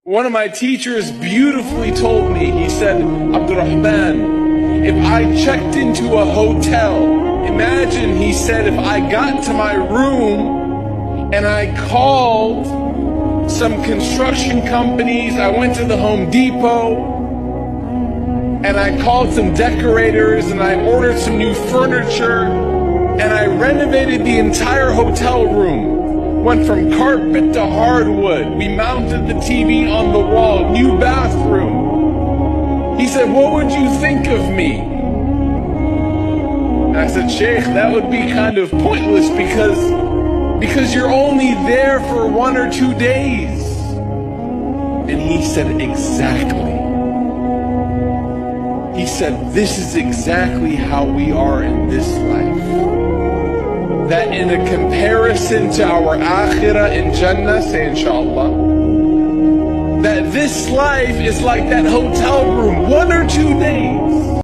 One of my teachers beautifully told me, he said, Abdur Rehman, if I checked into a hotel, imagine, he said, if I got to my room and I called some construction companies, I went to the Home Depot and I called some decorators and I ordered some new furniture and I renovated the entire hotel room. Went from carpet to hardwood. We mounted the TV on the wall, new bathroom. He said, what would you think of me? And I said, Sheikh, that would be kind of pointless because you're only there for 1 or 2 days. And he said, exactly. He said, this is exactly how we are in this life. That in a comparison to our akhirah in jannah, say inshallah, that this life is like that hotel room, 1 or 2 days.